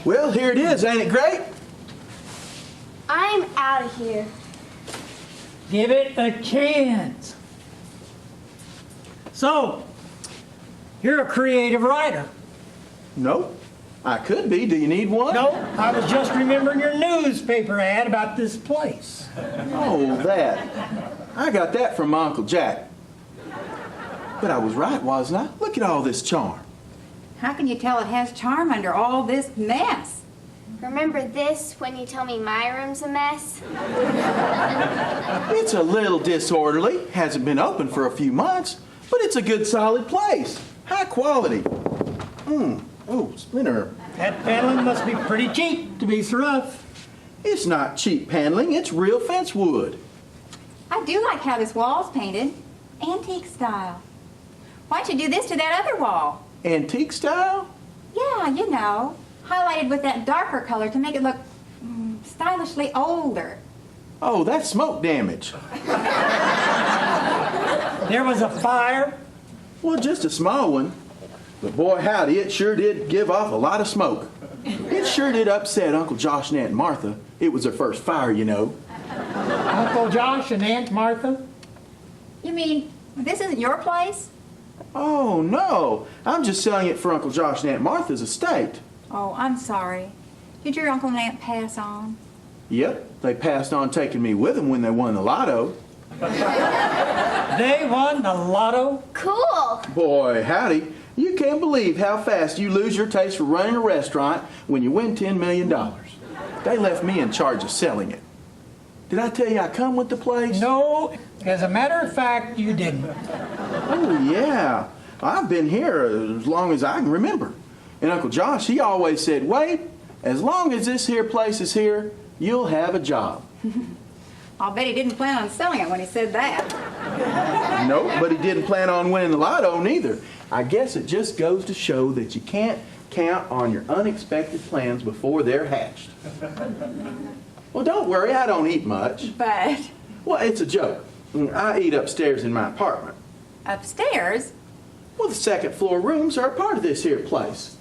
Well, here it is. Ain't it great? I'm out of here. Give it a chance. So, you're a creative writer. Nope. I could be. Do you need one? No, I was just remembering your newspaper ad about this place. Oh, that. I got that from my Uncle Jack. But I was right, wasn't I? Look at all this charm. How can you tell it has charm under all this mess? Remember this when you tell me my room's a mess? It's a little disorderly. Hasn't been open for a few months, but it's a good, solid place. High quality. Oh, Splinter. That paneling must be pretty cheap to be so rough. It's not cheap paneling. It's real fence wood. I do like how this wall's painted. Antique style. Why'd you do this to that other wall? Antique style? Yeah, you know. Highlighted with that darker color to make it look stylishly older. Oh, that's smoke damage. There was a fire. Well, just a small one. But boy, howdy, it sure did give off a lot of smoke. It sure did upset Uncle Josh and Aunt Martha. It was their first fire, you know. Uncle Josh and Aunt Martha. You mean, this isn't your place? Oh, no. I'm just selling it for Uncle Josh and Aunt Martha's estate. Oh, I'm sorry. Did your uncle and aunt pass on? Yep, they passed on taking me with them when they won the lotto. They won the lotto? Cool. Boy, howdy. You can't believe how fast you lose your taste for running a restaurant when you win $10 million. They left me in charge of selling it. Did I tell you I come with the place? No, as a matter of fact, you didn't. Oh, yeah. I've been here as long as I can remember. And Uncle Josh, he always said, Wade, as long as this here place is here, you'll have a job. I'll bet he didn't plan on selling it when he said that. Nope, but he didn't plan on winning the lotto neither. I guess it just goes to show that you can't count on your unexpected plans before they're hatched. Well, don't worry, I don't eat much. But Well, it's a joke. I eat upstairs in my apartment. upstairs? Well, the second floor rooms are a part of this here place.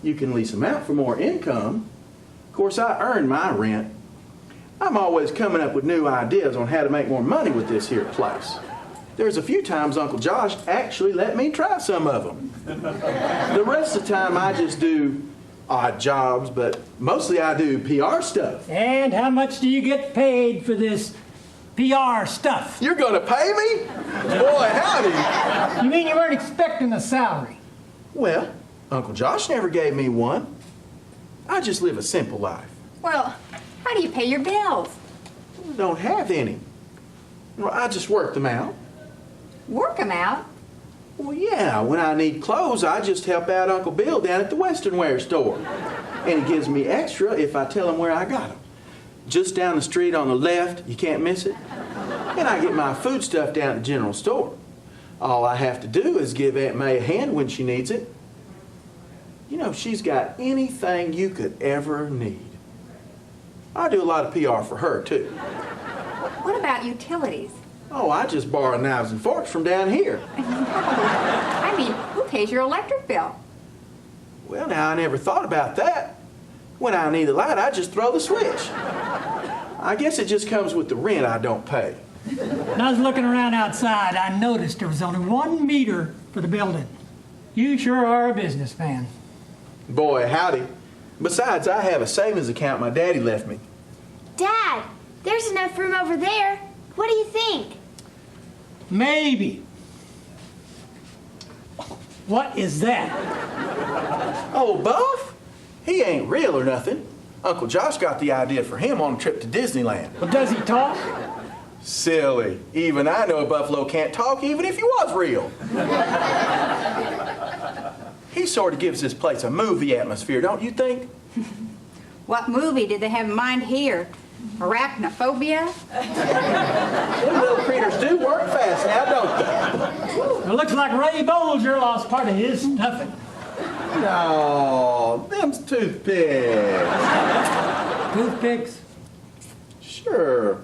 You can lease them out for more income. Of course, I earn my rent. I'm always coming up with new ideas on how to make more money with this here place. There's a few times Uncle Josh actually let me try some of them. The rest of the time I just do odd jobs, but mostly I do PR stuff. And how much do you get paid for this PR stuff? You're gonna pay me? Boy, howdy. You mean you weren't expecting a salary? Well, Uncle Josh never gave me one. I just live a simple life. Well, how do you pay your bills? I don't have any. Well, I just work them out. Work 'em out? Well, yeah, when I need clothes, I just help out Uncle Bill down at the Western Wear store. And he gives me extra if I tell him where I got them. Just down the street on the left, you can't miss it. And I get my food stuff down at the general store. All I have to do is give Aunt May a hand when she needs it. You know, she's got anything you could ever need. I do a lot of PR for her, too. What about utilities? Oh, I just borrow knives and forks from down here. I mean, who pays your electric bill? Well, now, I never thought about that. When I need a light, I just throw the switch. I guess it just comes with the rent I don't pay. When I was looking around outside, I noticed there was only 1 meter for the building. You sure are a businessman. Boy, howdy. Besides, I have a savings account my daddy left me. Dad, there's enough room over there. What do you think? Maybe. What is that? Oh, Buff? He ain't real or nothing. Uncle Josh got the idea for him on a trip to Disneyland. Well, does he talk? Silly. Even I know a buffalo can't talk even if he was real. He sort of gives this place a movie atmosphere, don't you think? What movie did they have in mind here? Arachnophobia? Them little critters do work fast now, don't they? It looks like Ray Bolger lost part of his stuffing. No, them's toothpicks. Toothpicks? Sure.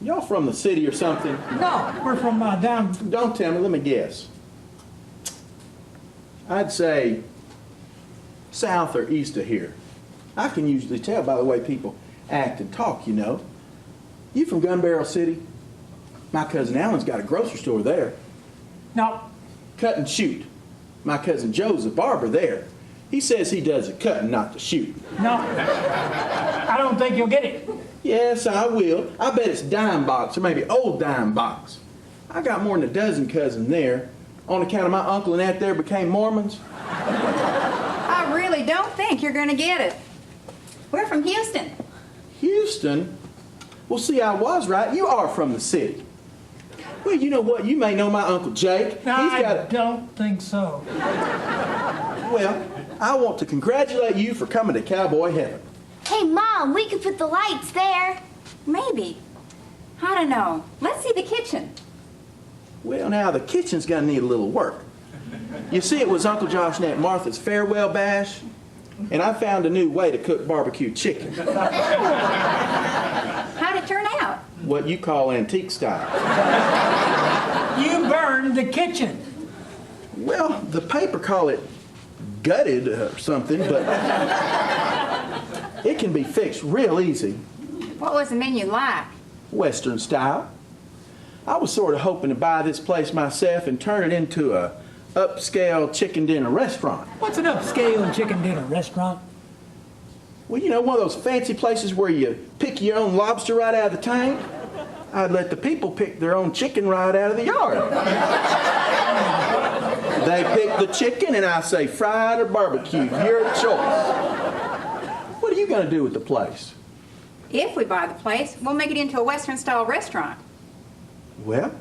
Y'all from the city or something? No, we're from down. Don't tell me, let me guess. I'd say south or east of here. I can usually tell by the way people act and talk, you know. You from Gun Barrel City? My cousin Alan's got a grocery store there. No, Cut and shoot. My cousin Joe's a barber there. He says he does the cutting, not the shooting. no. I don't think you'll get it. Yes, I will. I bet it's dime box or maybe old dime box. I got more than a dozen cousins there. On account of my uncle and aunt there became Mormons. I really don't think you're going to get it. We're from Houston. Houston? Well, see, I was right. You are from the city. Well, you know what? You may know my Uncle Jake. I don't think so. Well, I want to congratulate you for coming to Cowboy Heaven. Hey, Mom, we could put the lights there. Maybe. I don't know. Let's see the kitchen. Well, now, the kitchen's going to need a little work. You see, it was Uncle Josh and Aunt Martha's farewell bash, and I found a new way to cook barbecue chicken. How'd it turn out? What you call antique style. You burned the kitchen. Well, the paper call it gutted or something, but it can be fixed real easy. What was the menu like? Western style. I was sort of hoping to buy this place myself and turn it into a upscale chicken dinner restaurant. What's an upscale chicken dinner restaurant? Well, you know, one of those fancy places where you pick your own lobster right out of the tank. I'd let the people pick their own chicken right out of the yard. They pick the chicken and I say fried or barbecued, your choice. What are you going to do with the place? If we buy the place, we'll make it into a Western-style restaurant. Well,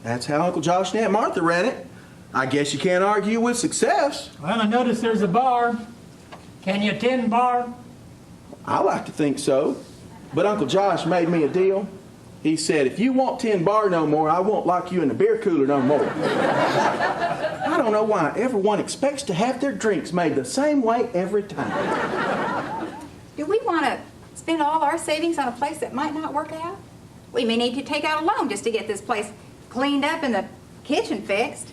that's how Uncle Josh and Aunt Martha ran it. I guess you can't argue with success. Well, I noticed there's a bar. Can you attend bar? I like to think so. But Uncle Josh made me a deal. He said, if you won't tend bar no more, I won't lock you in the beer cooler no more. I don't know why everyone expects to have their drinks made the same way every time. Do we want to spend all our savings on a place that might not work out? We may need to take out a loan just to get this place cleaned up and the kitchen fixed.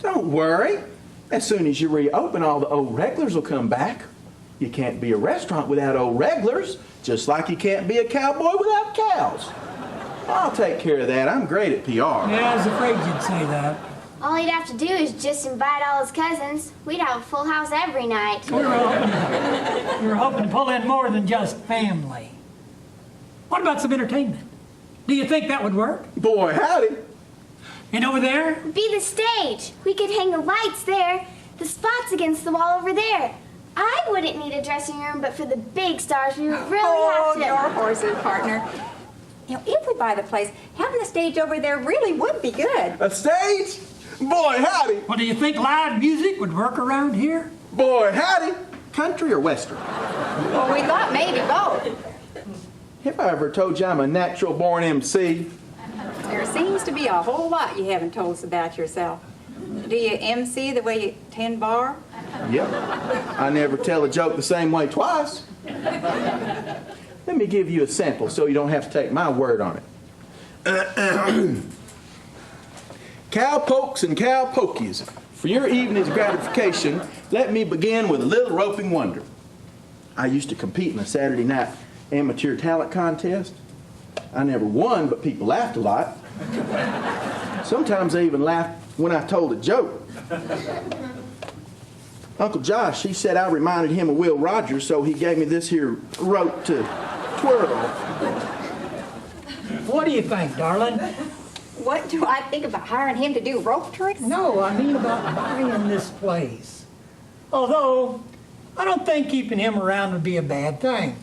Don't worry. As soon as you reopen, all the old regulars will come back. You can't be a restaurant without old regulars, just like you can't be a cowboy without cows. I'll take care of that. I'm great at PR. Yeah, I was afraid you'd say that. All he'd have to do is just invite all his cousins. We'd have a full house every night. We were hoping to pull in more than just family. What about some entertainment? Do you think that would work? Boy, howdy. And over there? Be the stage. We could hang the lights there, the spots against the wall over there. I wouldn't need a dressing room, but for the big stars, we would really have to. Your horses, partner. You know, if we buy the place, having the stage over there really would be good. A stage? Boy, howdy. Well, do you think live music would work around here? Boy, howdy. Country or western? Well, we thought maybe both. Have I ever told you I'm a natural born MC? There seems to be a whole lot you haven't told us about yourself. Do you MC the way you tend bar? Yep. I never tell a joke the same way twice. Let me give you a sample so you don't have to take my word on it. Cowpokes and cowpokies, for your evening's gratification, let me begin with a little roping wonder. I used to compete in a Saturday night amateur talent contest. I never won, but people laughed a lot. Sometimes they even laughed when I told a joke. Uncle Josh, he said I reminded him of Will Rogers, so he gave me this here rope to twirl. What do you think, darling? What do I think about hiring him to do rope tricks? No, I mean about buying this place. Although, I don't think keeping him around would be a bad thing.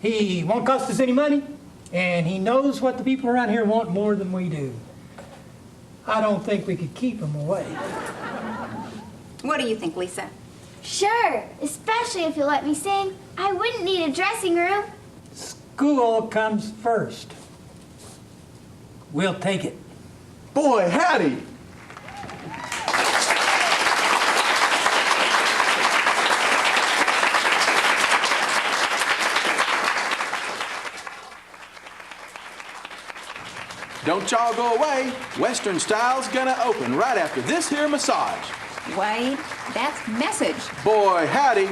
He won't cost us any money, and he knows what the people around here want more than we do. I don't think we could keep him away. What do you think, Lisa? Sure, especially if you'll let me sing. I wouldn't need a dressing room. School comes first. We'll take it. Boy, howdy. Don't y'all go away. Western Style's gonna open right after this here massage. Wade, that's message. Boy, howdy.